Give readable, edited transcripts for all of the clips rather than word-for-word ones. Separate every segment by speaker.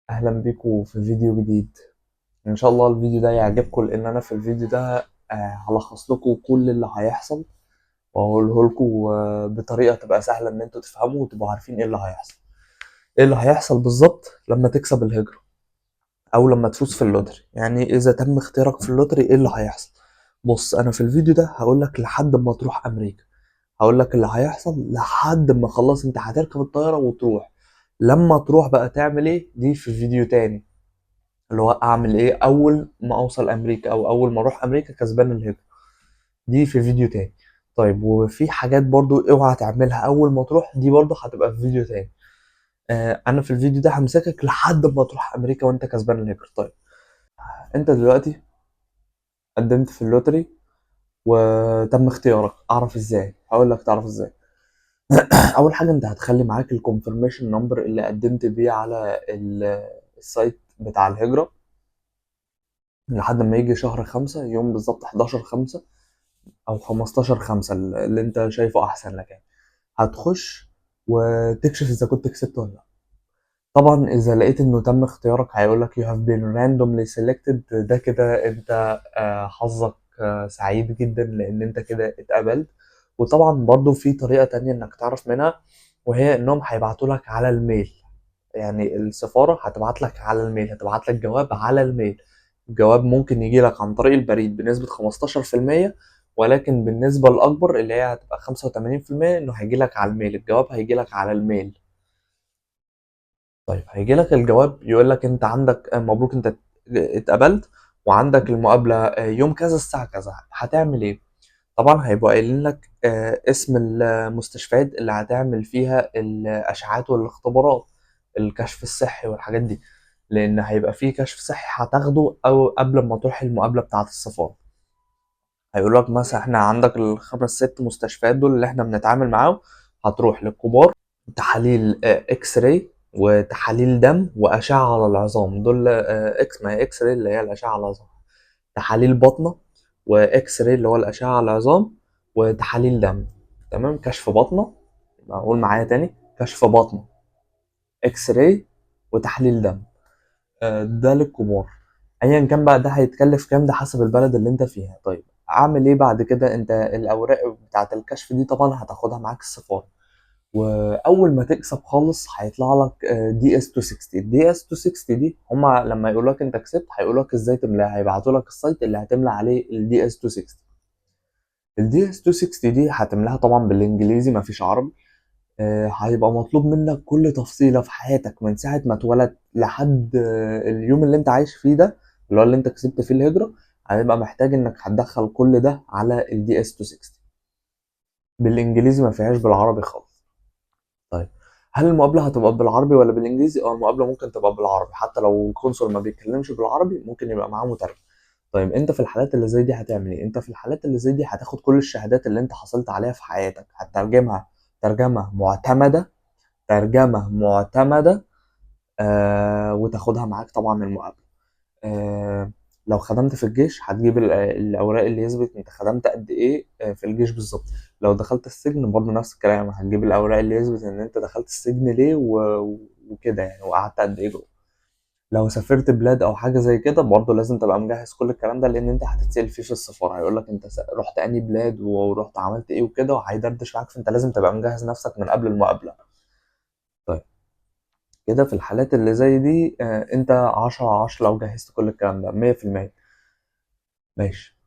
Speaker 1: اهلا بيكم في فيديو جديد. ان شاء الله الفيديو ده يعجبكم لان انا في الفيديو ده هلخص لكم كل اللي هيحصل واقوله لكم بطريقه تبقى سهله ان انتوا تفهموا وتبقوا عارفين ايه اللي هيحصل. ايه اللي هيحصل بالظبط لما تكسب الهجرة او لما تفوز في اللوتري؟ يعني اذا تم اختيارك في اللوتري ايه اللي هيحصل؟ بص، انا في الفيديو ده هقول لك لحد ما تروح امريكا، هقول لك اللي هيحصل لحد ما خلاص انت هتركب الطياره وتروح. لما تروح بقى تعمل ايه دي في فيديو تاني، اللي هو اعمل ايه اول ما اوصل امريكا او اول ما اروح امريكا كسبان الهجرة، دي في فيديو تاني. طيب وفي حاجات برضو اوعى تعملها اول ما تروح، دي برضو هتبقى في فيديو تاني. انا في الفيديو ده همسكك لحد ما تروح امريكا وانت كسبان الهجرة. طيب انت دلوقتي قدمت في اللوتري وتم اختيارك، اعرف ازاي؟ هقول لك تعرف ازاي. اول حاجه انت هتخلي معاك الكونفirmation نمبر اللي قدمت بيه على السايت بتاع الهجرة لحد ما يجي شهر 5، يوم بالظبط 11/5 او 15/5 اللي انت شايفه احسن لك يعني. هتخش وتكشف اذا كنت كسبت ولا لا. طبعا اذا لقيت انه تم اختيارك هيقول لك you have been randomly selected، ده كده انت حظك سعيد جدا لان انت كده اتقبلت. وطبعا برضو في طريقة تانية انك تعرف منها، وهي انهم هيبعتوا لك على الميل. يعني السفارة هتبعت لك على الميل، هتبعت لك جواب على الميل. الجواب ممكن يجي لك عن طريق البريد بنسبة 15%، ولكن بالنسبة الأكبر اللي هي هتبقى 85% إنه هيجي لك على الميل. الجواب هيجي لك على الميل. طيب هيجي لك الجواب يقول لك أنت عندك مبروك، أنت اتقبلت وعندك المقابلة يوم كذا الساعة كذا. هتعمل إيه؟ طبعا هيبقوا قايلين لك اسم المستشفيات اللي هتعمل فيها الاشعاعات والاختبارات، الكشف الصحي والحاجات دي، لان هيبقى فيه كشف صحي هتاخده او قبل ما تروح المقابله بتاعه السفاره. هيقول لك مثلا احنا عندك الخمس ست مستشفيات دول اللي احنا بنتعامل معاهم، هتروح للكبار. تحاليل اكس راي وتحاليل دم واشعه على العظام، دول اكس، ما هي اكس راي اللي هي الاشعه على العظام. تحاليل بطنه واكس راي اللي هو الاشعه على العظام وتحاليل دم. تمام، كشف بطنه، اقول معايا تاني، كشف بطنه، اكس راي، وتحليل دم. ده للكبار. ايا كان بقى ده هيتكلف كام، ده حسب البلد اللي انت فيها. طيب اعمل ايه بعد كده؟ انت الاوراق بتاعه الكشف دي طبعا هتاخدها معاك السفاره، واول ما تكسب خالص هيطلع لك دي اس 260. الدي اس 260 دي هما لما يقول لك انت كسبت هيقول لك ازاي تملاها، هيبعتوا لك السايت اللي هتملى عليه الدي اس 260. الدي اس 260 دي هتملاها طبعا بالانجليزي، مفيش عربي. هيبقى مطلوب منك كل تفصيلة في حياتك من ساعة ما اتولدت لحد اليوم اللي انت عايش فيه ده، اللي هو اللي انت كسبت فيه الهجرة. هيبقى محتاج انك هتدخل كل ده على الدي اس 260 بالانجليزي، ما فيهاش بالعربي خالص. طيب هل المقابلة هتبقى بالعربي ولا بالانجليزي؟ اه المقابلة ممكن تبقى بالعربي، حتى لو القنصل ما بيتكلمش بالعربي ممكن يبقى معاه مترجم. طيب انت في الحالات اللي زي دي هتعمل ايه؟ انت في الحالات اللي زي دي هتاخد كل الشهادات اللي انت حصلت عليها في حياتك، هتترجمها ترجمة معتمدة، ترجمة معتمدة، وتاخدها معاك طبعا المقابلة. آه لو خدمت في الجيش هتجيب الأوراق اللي يثبت انت خدمت قد ايه في الجيش بالظبط. لو دخلت السجن برضه نفس الكلام، هتجيب الأوراق اللي يثبت ان انت دخلت السجن ليه وكده يعني، وقعدت قد ايه جوه. لو سافرت بلاد او حاجه زي كده برضه لازم تبقى مجهز كل الكلام ده، لان انت هتتسال فيه في السفاره. هيقول لك انت رحت انهي بلاد ورحت عملت ايه وكده، وهيدردش معاك، فانت لازم تبقى مجهز نفسك من قبل المقابله. طيب كده في الحالات اللي زي دي انت 10/10 لو جهزت كل الكلام ده 100%. ماشي،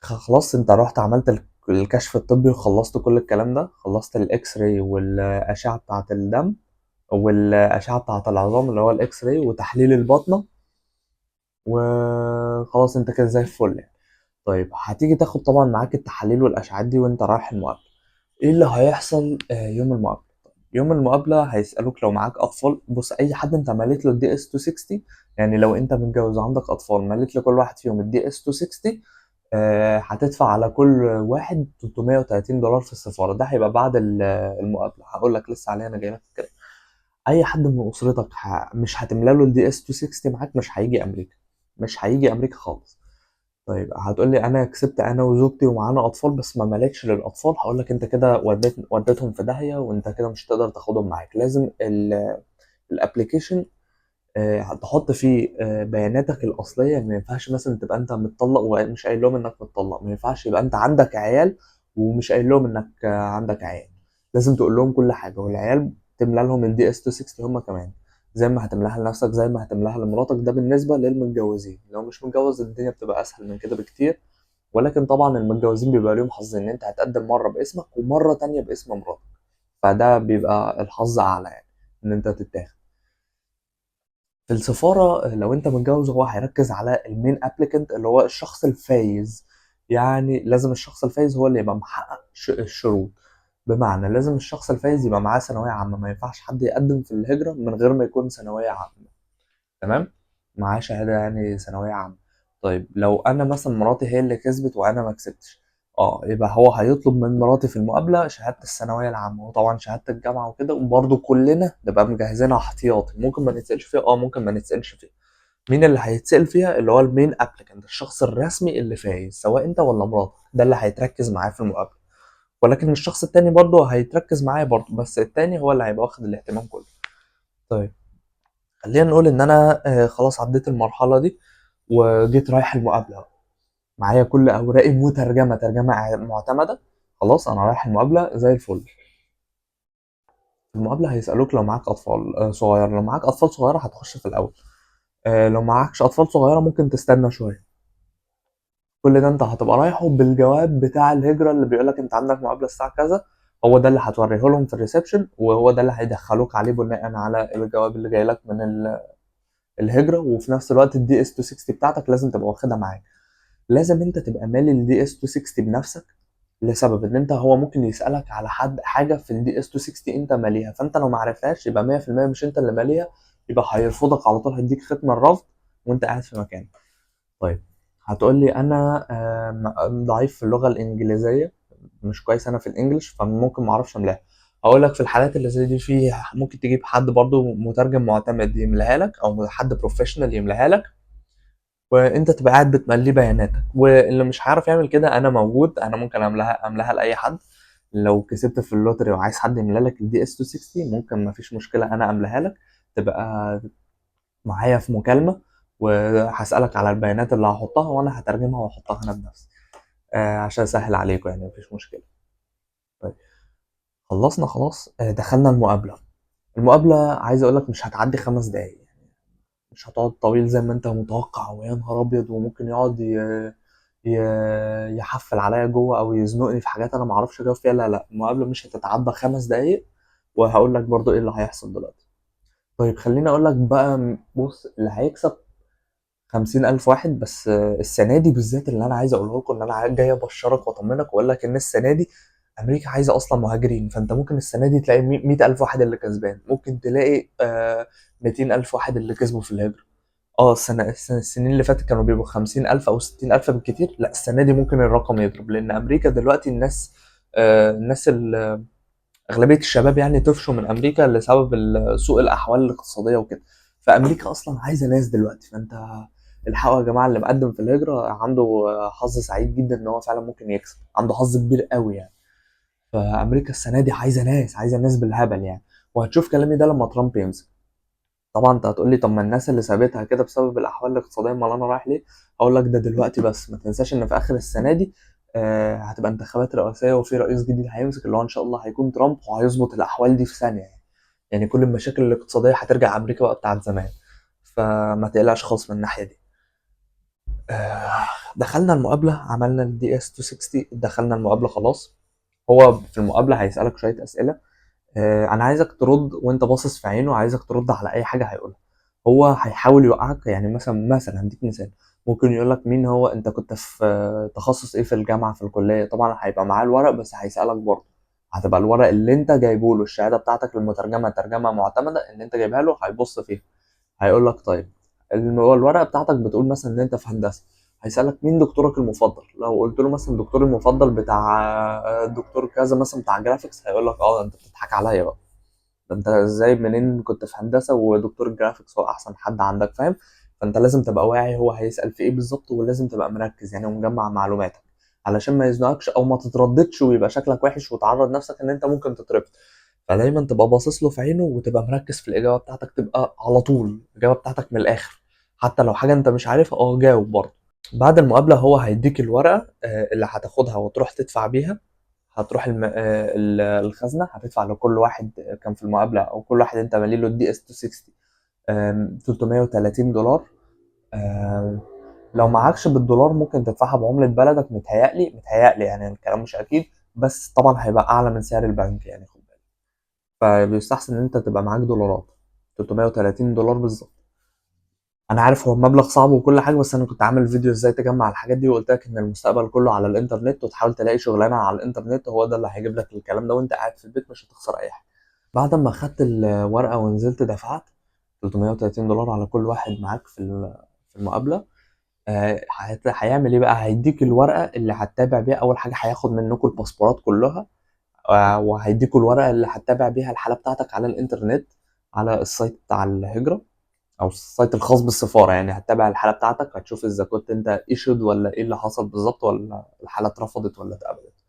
Speaker 1: خلاص انت رحت عملت الكشف الطبي وخلصت كل الكلام ده، خلصت الاكس راي والاشعه بتاعه الدم والاشعه بتاعه العظام اللي هو الاكس راي وتحليل البطنه، وخلاص انت كده زي الفل يعني. طيب هتيجي تاخد طبعا معاك التحاليل والاشعاعات دي وانت رايح المقابله. ايه اللي هيحصل يوم المقابله؟ يوم المقابله هيسالوك لو معاك اطفال. بص، اي حد انت مليت له الدي اس 260، يعني لو انت متجوز وعندك اطفال مليت لكل واحد فيهم الدي اس 260، هتدفع على كل واحد $330 في السفاره. ده هيبقى بعد المقابله، هقول لك لسه عليها، انا جاي لك في الكلام. اي حد من اسرتك مش هتملى له الدي اس 260 معاك، مش هيجي امريكا، مش هيجي امريكا خالص. طيب هتقول لي انا كسبت انا وزوجتي ومعانا اطفال بس ما ملكش للاطفال، هقول لك انت كده وديتهم في داهيه، وانت كده مش هتقدر تاخدهم معاك. لازم الابلكيشن تحط فيه بياناتك الأصلية. يعني ما ينفعش مثلا تبقى أنت متطلق ومش قايل لهم إنك متطلق، ما ينفعش يبقى أنت عندك عيال ومش قايل لهم إنك عندك عيال. لازم تقول لهم كل حاجة، والعيال تملى لهم الدي اس 260 هم كمان، زي ما هتملاها لنفسك زي ما هتملاها لمراتك. ده بالنسبة للمتجوزين. لو مش متجوز الدنيا بتبقى أسهل من كده بكتير، ولكن طبعا المتجوزين بيبقى ليهم حظ إن أنت هتقدم مرة باسمك ومرة تانية باسم مراتك، فده بيبقى الحظ أعلى يعني إن أنت تتاخد. في السفارة لو انت متجوز هو هيركز على المين ابليكنت اللي هو الشخص الفايز. يعني لازم الشخص الفايز هو اللي يبقى محقق الشروط. بمعنى لازم الشخص الفايز يبقى معاه ثانوية عامة، ما ينفعش حد يقدم في الهجرة من غير ما يكون ثانوية عامة. تمام، معاه شهادة يعني ثانوية عامة. طيب لو أنا مثلا مراتي هي اللي كسبت وأنا ما كسبتش، يبقى هو هيطلب من مراتي في المقابلة شهادة الثانوية العامة وطبعا شهادة الجامعة وكده، وبرضه كلنا نبقى مجهزينها احتياطي. ممكن ما نتسألش فيها، ممكن ما نتسألش فيها. مين اللي هيتسأل فيها؟ اللي هو المين ابليكانت، الشخص الرسمي اللي فايز، سواء انت ولا مراتك، ده اللي هيتركز معاه في المقابلة. ولكن الشخص التاني برضه هيتركز معاه برضه، بس التاني هو اللي هيبقى واخد الاهتمام كله. طيب خلينا نقول ان انا خلاص عديت المرحلة دي وجيت رايح المقابلة، معايا كل اوراقي مترجمة ترجمة معتمدة. خلاص انا رايح المقابلة زي الفل. في المقابلة هيسألوك لو معاك اطفال صغير. لو معاك اطفال صغيرة هتخش في الاول. لو معاكش اطفال صغيرة ممكن تستنى شوية. كل ده انت هتبقى رايحه بالجواب بتاع الهجرة اللي بيقولك انت عندك مقابلة الساعة كذا. هو ده اللي هتوريه لهم في الريسبشن، وهو ده اللي هيدخلوك عليه بناء على الجواب اللي جاي لك من الهجرة. وفي نفس الوقت الدي اس 260 بتاعتك لازم تبقى واخدها معاك. لازم انت تبقى مالي الدي اس 260 بنفسك، لسبب ان انت هو ممكن يسألك على حاجة في الدي اس 260 انت ماليها، فانت لو ما عرفتهاش يبقى 100% مش انت اللي ماليها، يبقى هيرفضك على طول، هيديك ختم الرفض وانت قاعد في مكانك. طيب هتقول لي انا ضعيف في اللغه الانجليزيه، مش كويس انا في الانجليش فممكن ما اعرفش املاها. هقول لك في الحالات اللي زي دي في ممكن تجيب حد برضو مترجم معتمد يملاها لك، او حد بروفيشنال يملاها لك، وانت تبقى قاعد بتملي بياناتك. واللي مش هيعرف يعمل كده انا موجود، انا ممكن املاها لاي حد. لو كسبت في اللوتري وعايز حد يملا لك الدي اس 260 ممكن، ما فيش مشكله، انا املاها لك. تبقى معايا في مكالمة وهسألك على البيانات اللي هحطها وأنا هترجمها وأحطها أنا بنفسي، عشان أسهل عليكم يعني مفيش مشكلة. طيب خلصنا خلاص، دخلنا المقابلة. المقابلة عايز أقولك مش هتعدي 5 دقايق، مش هتقعد طويل زي ما أنت متوقع، ويا نهار أبيض وممكن يقعد يحفل عليا جوه أو يزنقني في حاجات أنا معرفش أجاوب فيها. لا لا، المقابلة مش هتتعدى 5 دقايق، وهقول لك برضو إيه اللي هيحصل دلوقتي. طيب خليني أقول لك بقى، بص اللي هيكسب 50,000 واحد بس. السنة دي بالذات اللي أنا عايز أقوله لكم، إن أنا جاي أبشرك وأطمنك وأقول لك إن السنة دي أمريكا عايزة أصلا مهاجرين. فأنت ممكن السنة دي تلاقي 100,000 واحد اللي كسبان، ممكن تلاقي 200,000 واحد اللي كسبوا في الهجرة. السنين اللي فاتت كانوا بيبقوا 50,000 أو 60,000 بالكتير. لا السنة دي ممكن الرقم يضرب، لأن أمريكا دلوقتي الناس أغلبية الشباب يعني طفشوا من أمريكا لسبب سوء الأحوال الاقتصادية وكده. فأمريكا أصلا عايزة ناس دلوقتي، فأنت الحقوا يا جماعة، اللي مقدم في الهجرة عنده حظ سعيد جدا إن هو فعلا ممكن يكسب، عنده حظ كبير قوي يعني. فأمريكا السنة دي عايزة ناس بالهبل يعني. وهتشوف كلامي ده لما ترامب يمسك. طبعا انت هتقول لي طب ما الناس اللي سابتها كده بسبب الاحوال الاقتصاديه، امال انا رايح ليه؟ اقول لك ده دلوقتي بس، ما تنساش ان في اخر السنه دي هتبقى انتخابات رئاسيه وفي رئيس جديد هيمسك اللي هو ان شاء الله هيكون ترامب، وهيظبط الاحوال دي في ثانيه يعني. يعني كل المشاكل الاقتصاديه هترجع امريكا بقى بتاعت زمان، فما تقلقش خالص من الناحيه دي. دخلنا المقابله، عملنا الدي اس 260، دخلنا المقابله خلاص. هو في المقابله هيسالك شويه اسئله، انا عايزك ترد وانت باصص في عينه، عايزك ترد على اي حاجه هيقولها. هو هيحاول يوقعك، يعني مثلا هديك مثال. ممكن يقول لك مين هو انت، كنت في تخصص ايه في الجامعه في الكليه. طبعا هيبقى معاه الورق بس هيسالك برضه. هتبقى الورق اللي انت جايبه له، الشهاده بتاعتك المترجمه ترجمه معتمده اللي انت جايبها له، هيبص فيها. هيقول لك طيب الورقه بتاعتك بتقول مثلا ان انت في هندسه. هيسالك مين دكتورك المفضل. لو قلت له مثلا الدكتور المفضل بتاع دكتور كذا مثلا بتاع جرافيكس، هيقول لك انت بتضحك عليا بقى. ده انت ازاي منين كنت في هندسه ودكتور الجرافيكس هو احسن حد عندك، فاهم؟ فانت لازم تبقى واعي هو هيسال في ايه بالظبط، ولازم تبقى مركز يعني ومجمع معلوماتك علشان ما يزنقكش او ما تترددش ويبقى شكلك وحش وتعرض نفسك ان انت ممكن تترفض. فدايما تبقى باصص له في عينه وتبقى مركز في الاجابه بتاعتك، تبقى على طول الاجابه بتاعتك من الاخر. حتى لو حاجه انت مش عارفها جاوب برضه. بعد المقابله هو هيديك الورقه اللي هتاخدها وتروح تدفع بيها. هتروح الخزنه، هتدفع لكل واحد كان في المقابله، او كل واحد انت مالي له الدي اس 260 $330. آم، لو معكش بالدولار ممكن تدفعها بعملة بلدك، متهيألي يعني الكلام مش أكيد، بس طبعا هيبقى أعلى من سعر البنك يعني، خد بالك. فبيستحسن إن أنت تبقى معاك دولارات، $330 بالظبط. أنا عارف هو مبلغ صعب وكل حاجة، بس أنا كنت عامل فيديو إزاي تجمع الحاجات دي، وقلت لك إن المستقبل كله على الإنترنت، وتحاول تلاقي شغلانة على الإنترنت، هو ده اللي هيجيب لك الكلام ده، وأنت قاعد في البيت مش هتخسر أي حاجة. بعد ما خدت الورقة ونزلت دفعت $330 على كل واحد معاك في المقابلة. هيعمل ايه بقى؟ هيديك الورقه اللي هتتابع بيها. اول حاجه هياخد منكم الباسبورات كلها، وهيديكوا الورقه اللي هتتابع بيها الحاله بتاعتك على الانترنت، على السايت بتاع الهجره، او السايت الخاص بالسفاره. يعني هتتابع الحاله بتاعتك، هتشوف اذا كنت انت ايشود ولا ايه اللي حصل بالظبط، ولا الحاله اترفضت ولا اتقبلت.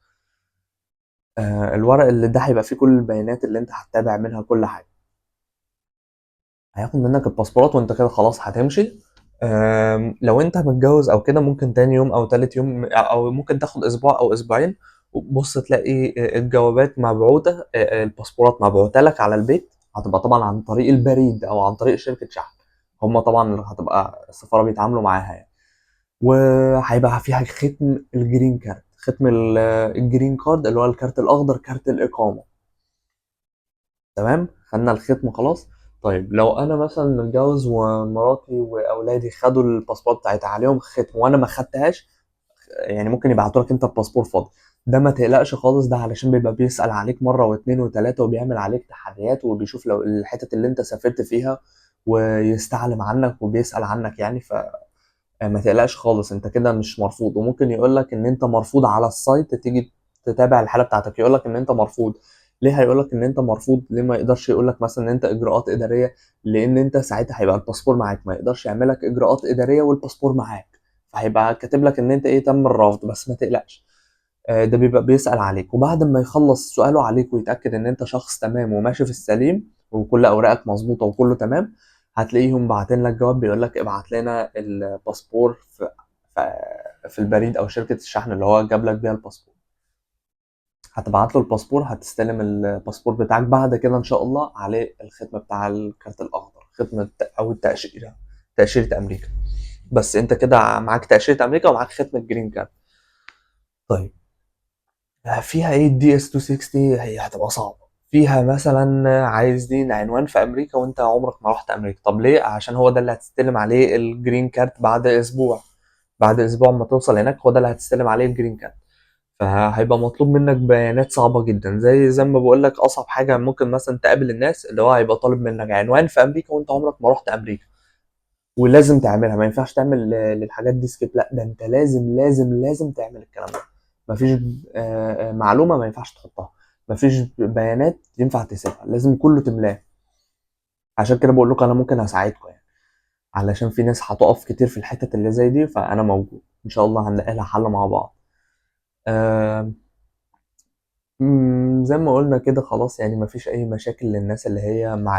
Speaker 1: الورق اللي ده هيبقى فيه كل البيانات اللي انت هتتابع منها كل حاجه. هياخد منك الباسبورات وانت كده خلاص هتمشي. لو انت متجوز او كده ممكن تاني يوم او تالت يوم، او ممكن تاخد اسبوع او اسبوعين، وبص تلاقي الجوابات مبعوثة، الباسبورات مبعوثة لك على البيت. هتبقى طبعا عن طريق البريد او عن طريق شركة شحن. هم طبعا اللي هتبقى السفارة بيتعاملوا معاها يعني. وهيبقى فيها ختم الجرين كارد، ختم الجرين كارد اللي هو الكارت الاخضر، كارت الاقامة. تمام، خدنا الختم خلاص. طيب لو انا مثلا متجوز ومراتي واولادي خدوا الباسبورت بتاعتها عليهم ختم وانا ما خدتهاش، يعني ممكن يبعتوا لك انت الباسبور فاضي. ده ما تقلقش خالص، ده علشان بيبقى بيسأل عليك مرة واثنين وثلاثة، وبيعمل عليك تحريات، وبيشوف لو الحتت اللي انت سافرت فيها، ويستعلم عنك وبيسأل عنك يعني. ما تقلقش خالص، انت كده مش مرفوض. وممكن يقول لك ان انت مرفوض على السايت، تيجي تتابع الحاله بتاعتك يقول لك ان انت مرفوض. ليه هيقول لك ان انت مرفوض؟ ليه ما يقدرش يقول لك مثلا ان انت اجراءات اداريه؟ لان انت ساعتها هيبقى الباسبور معاك، ما يقدرش يعمل لك اجراءات اداريه والباسبور معاك. فهيبقى كاتب لك ان انت ايه، تم الرفض. بس ما تقلقش، ده بيبقى بيسأل عليك، وبعد ما يخلص سؤاله عليك ويتأكد ان انت شخص تمام وماشي في السليم وكل اوراقك مظبوطة وكله تمام، هتلاقيهم باعتين لك جواب بيقول لك ابعت لنا الباسبور في في البريد او شركة الشحن اللي هو جاب لك بيها الباسبور. هتبعت له الباسبور، هتستلم الباسبور بتاعك. بعد كده ان شاء الله عليه الختم بتاع الكارت الاخضر، ختم او التأشيرة، تأشيرة امريكا. بس انت كده معاك تأشيرة امريكا ومعاك ختم الجرين كارد. طيب فيها ايه الدي اس 260؟ هي هتبقى صعبة. فيها مثلا عايزين عنوان في امريكا وانت عمرك ما رحت امريكا. طب ليه؟ عشان هو ده اللي هتستلم عليه الجرين كارد بعد اسبوع. بعد اسبوع ما توصل هناك هو ده اللي هتستلم عليه الجرين كارد. فهيبقى مطلوب منك بيانات صعبة جدا، زي ما بقول لك. اصعب حاجة ممكن مثلا تقابل الناس اللي هو هيبقى طالب منك عنوان في امريكا وانت عمرك ما رحت امريكا، ولازم تعملها. ما ينفعش تعمل للحاجات دي سكيب، لا ده انت لازم لازم لازم تعمل الكلام ده. مفيش معلومة ما ينفعش تحطها، مفيش بيانات ينفع تسيبها، لازم كله تملاه. عشان كده بقول لكم انا ممكن اساعدكم يعني، علشان في ناس هتقف كتير في الحتت اللي زي دي، فانا موجود ان شاء الله، هنلاقي لها حل مع بعض. آه، زي ما قلنا كده خلاص يعني، مفيش اي مشاكل للناس اللي هي ما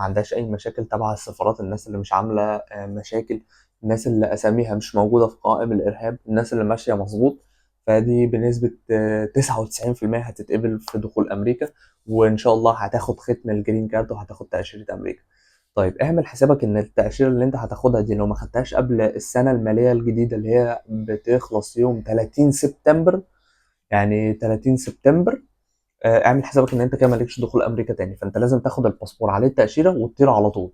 Speaker 1: عندهاش اي مشاكل تبع السفارات. الناس اللي مش عامله مشاكل، الناس اللي اساميها مش موجوده في قائمة الارهاب، الناس اللي ماشيه مظبوط، فدي بنسبه 99% هتتقبل في دخول امريكا. وان شاء الله هتاخد ختم الجرين كارد وهتاخد تاشيره امريكا. طيب اعمل حسابك ان التاشيره اللي انت هتاخدها دي لو ما خدتهاش قبل السنه الماليه الجديده اللي هي بتخلص يوم 30 سبتمبر، يعني 30 سبتمبر، اعمل حسابك ان انت كده مالكش دخول امريكا تاني. فانت لازم تاخد الباسبور عليه التاشيره وتطير على طول،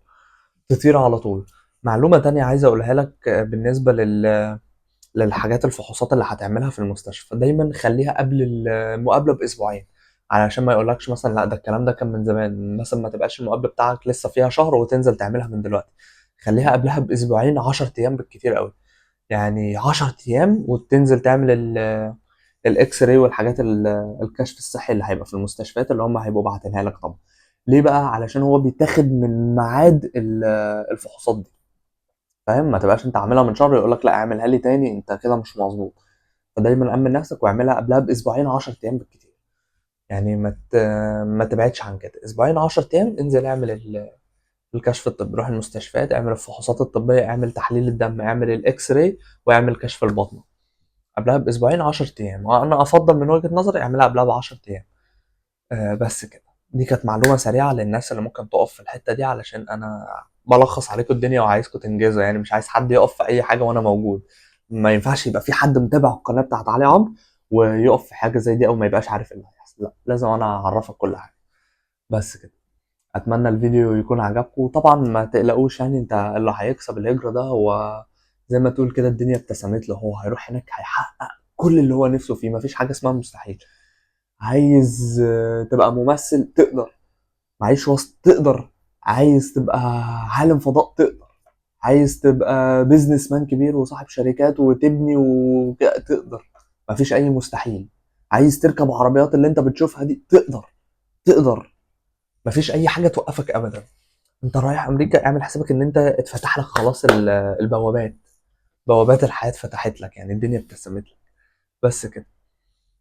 Speaker 1: تطير على طول. معلومه تانية عايز اقولها لك بالنسبه للحاجات الفحوصات اللي هتعملها في المستشفى، دايما خليها قبل المقابله باسبوعين، علشان ما يقولكش مثلا لا ده الكلام ده كان من زمان، مثلا ما تبقاش المقابله بتاعك لسه فيها شهر وتنزل تعملها من دلوقتي. خليها قبلها باسبوعين، 10 ايام بالكتير قوي. يعني 10 ايام وتنزل تعمل الاكس راي والحاجات الكشف الصحي اللي هيبقى في المستشفيات اللي هم هيبقوا باعتينها لك طبعا. ليه بقى؟ علشان هو بيتاخد من ميعاد الفحوصات دي. فاهم؟ ما تبقاش انت عاملها من شهر يقول لك لا اعملها لي تاني، انت كده مش مظبوط. فدايما امن نفسك واعملها قبلها باسبوعين، 10 ايام بالكتير. يعني ما تبعدش عن كده، اسبوعين 10 ايام انزل اعمل الكشف الطبي، روح المستشفيات اعمل الفحوصات الطبيه، اعمل تحليل الدم، اعمل الاكس راي، واعمل كشف البطن قبلها باسبوعين 10 ايام، وانا افضل من وجهه نظري اعملها قبلها ب 10 ايام. بس كده، دي كانت معلومه سريعه للناس اللي ممكن تقف في الحته دي، علشان انا بلخص عليكم الدنيا وعايزكم تنجزوا، يعني مش عايز حد يقف في اي حاجه وانا موجود. ما ينفعش يبقى في حد متابع القناه بتاعت علي عمرو ويقف في حاجه زي دي او ما يبقاش عارف ايه اللي هيحصل، لا لازم انا اعرفك كل حاجه. بس كده، اتمنى الفيديو يكون عجبكم، وطبعا ما تقلقوش، يعني انت اللي هيكسب الهجرة ده هو زي ما تقول كده الدنيا ابتسمت له، هو هيروح هناك هيحقق كل اللي هو نفسه فيه، مفيش حاجة اسمها مستحيل. عايز تبقى ممثل تقدر، معيش وسط تقدر، عايز تبقى عالم فضاء تقدر، عايز تبقى بيزنس مان كبير وصاحب شركات وتبني تقدر، مفيش اي مستحيل. عايز تركب عربيات اللي انت بتشوفها دي تقدر، تقدر، مفيش اي حاجة توقفك ابدا. انت رايح امريكا اعمل حسابك ان انت اتفتح لك خلاص البوابات، بوابات الحياه اتفتحت لك، يعني الدنيا ابتسمت لك. بس كده،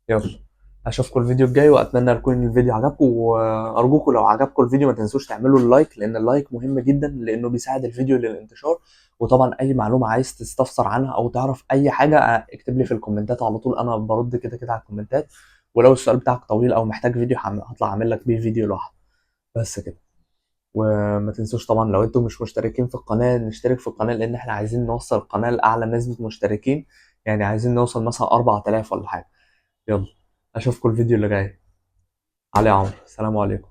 Speaker 1: يلا اشوفكم الفيديو الجاي، واتمنى يكون الفيديو عجبكم، وارجوكم لو عجبكم الفيديو ما تنسوش تعملوا اللايك، لان اللايك مهم جدا لانه بيساعد الفيديو للانتشار. وطبعا اي معلومه عايز تستفسر عنها او تعرف اي حاجه اكتب لي في الكومنتات على طول، انا برد كده كده على الكومنتات. ولو السؤال بتاعك طويل او محتاج فيديو هطلع اعمل لك بيه فيديو لوحده. بس كده، وما تنسوش طبعا لو انتم مش مشتركين في القناة نشترك في القناة، لان احنا عايزين نوصل القناة لأعلى نسبة مشتركين، يعني عايزين نوصل مثلا 4000 ولا حاجة. يلا اشوفكم الفيديو اللي جاي. علي عمرو، سلام عليكم.